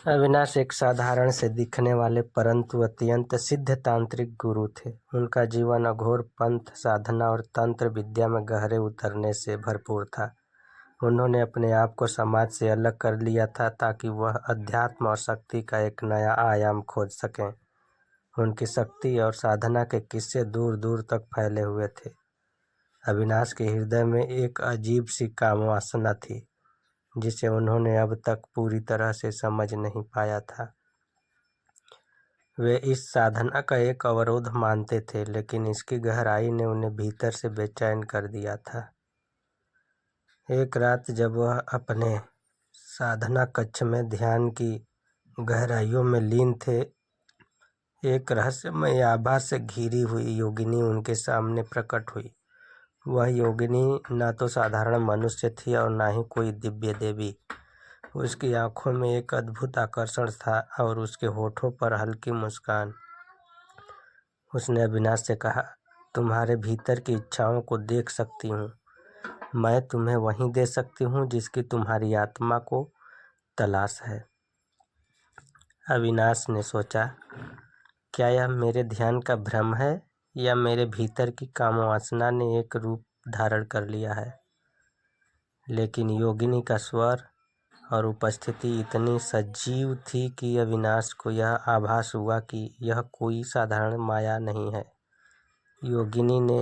अविनाश एक साधारण से दिखने वाले परंतु अत्यंत सिद्ध तांत्रिक गुरु थे। उनका जीवन अघोर पंथ साधना और तंत्र विद्या में गहरे उतरने से भरपूर था। उन्होंने अपने आप को समाज से अलग कर लिया था ताकि वह अध्यात्म और शक्ति का एक नया आयाम खोज सकें। उनकी शक्ति और साधना के किस्से दूर दूर तक फैले हुए थे। अविनाश के हृदय में एक अजीब सी कामवासना थी जिसे उन्होंने अब तक पूरी तरह से समझ नहीं पाया था। वे इस साधना का एक अवरोध मानते थे, लेकिन इसकी गहराई ने उन्हें भीतर से बेचैन कर दिया था। एक रात जब वह अपने साधना कक्ष में ध्यान की गहराइयों में लीन थे, एक रहस्यमय आभा से घिरी हुई योगिनी उनके सामने प्रकट हुई। वह योगिनी न तो साधारण मनुष्य थी और न ही कोई दिव्य देवी। उसकी आंखों में एक अद्भुत आकर्षण था और उसके होठों पर हल्की मुस्कान। उसने अविनाश से कहा, तुम्हारे भीतर की इच्छाओं को देख सकती हूँ। मैं तुम्हें वहीं दे सकती हूँ जिसकी तुम्हारी आत्मा को तलाश है। अविनाश ने सोचा, क्या यह मेरे ध्यान का भ्रम है या मेरे भीतर की कामवासना ने एक रूप धारण कर लिया है। लेकिन योगिनी का स्वर और उपस्थिति इतनी सजीव थी कि अविनाश को यह आभास हुआ कि यह कोई साधारण माया नहीं है। योगिनी ने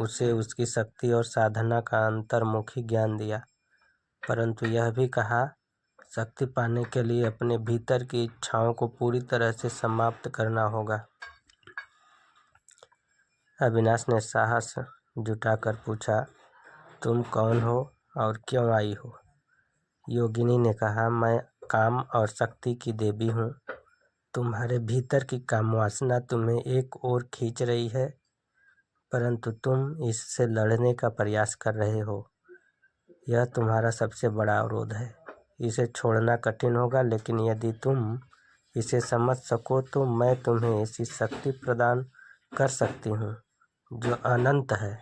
उसे उसकी शक्ति और साधना का अंतर्मुखी ज्ञान दिया, परंतु यह भी कहा, शक्ति पाने के लिए अपने भीतर की इच्छाओं को पूरी तरह से समाप्त करना होगा। अविनाश ने साहस जुटाकर पूछा, तुम कौन हो और क्यों आई हो? योगिनी ने कहा, मैं काम और शक्ति की देवी हूँ। तुम्हारे भीतर की कामवासना तुम्हें एक ओर खींच रही है, परंतु तुम इससे लड़ने का प्रयास कर रहे हो। यह तुम्हारा सबसे बड़ा अवरोध है। इसे छोड़ना कठिन होगा, लेकिन यदि तुम इसे समझ सको तो मैं तुम्हें ऐसी शक्ति प्रदान कर सकती हूँ जो अनंत है।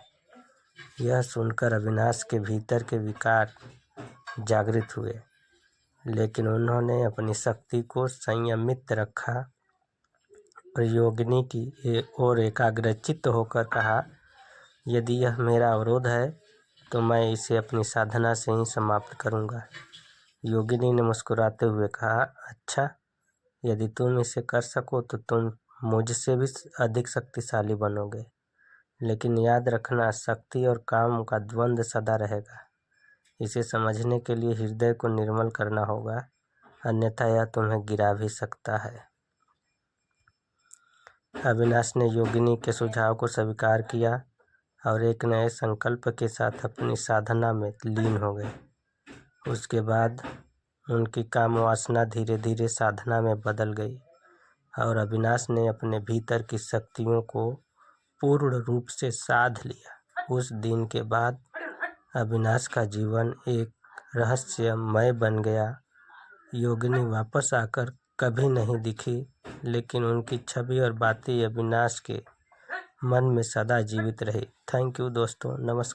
यह सुनकर अविनाश के भीतर के विकार जागृत हुए, लेकिन उन्होंने अपनी शक्ति को संयमित रखा और योगिनी की ओर एकाग्रचित्त होकर कहा, यदि यह मेरा अवरोध है तो मैं इसे अपनी साधना से ही समाप्त करूंगा। योगिनी ने मुस्कुराते हुए कहा, अच्छा, यदि तुम इसे कर सको तो तुम मुझसे भी अधिक शक्तिशाली बनोगे। लेकिन याद रखना, शक्ति और काम का द्वंद्व सदा रहेगा। इसे समझने के लिए हृदय को निर्मल करना होगा, अन्यथा यह तुम्हें गिरा भी सकता है। अविनाश ने योगिनी के सुझाव को स्वीकार किया और एक नए संकल्प के साथ अपनी साधना में लीन हो गए। उसके बाद उनकी काम वासना धीरे धीरे साधना में बदल गई और अविनाश ने अपने भीतर की शक्तियों को पूर्ण रूप से साध लिया। उस दिन के बाद अविनाश का जीवन एक रहस्यमय बन गया। योगिनी वापस आकर कभी नहीं दिखी, लेकिन उनकी छवि और बातें अविनाश के मन में सदा जीवित रही। थैंक यू दोस्तों, नमस्कार।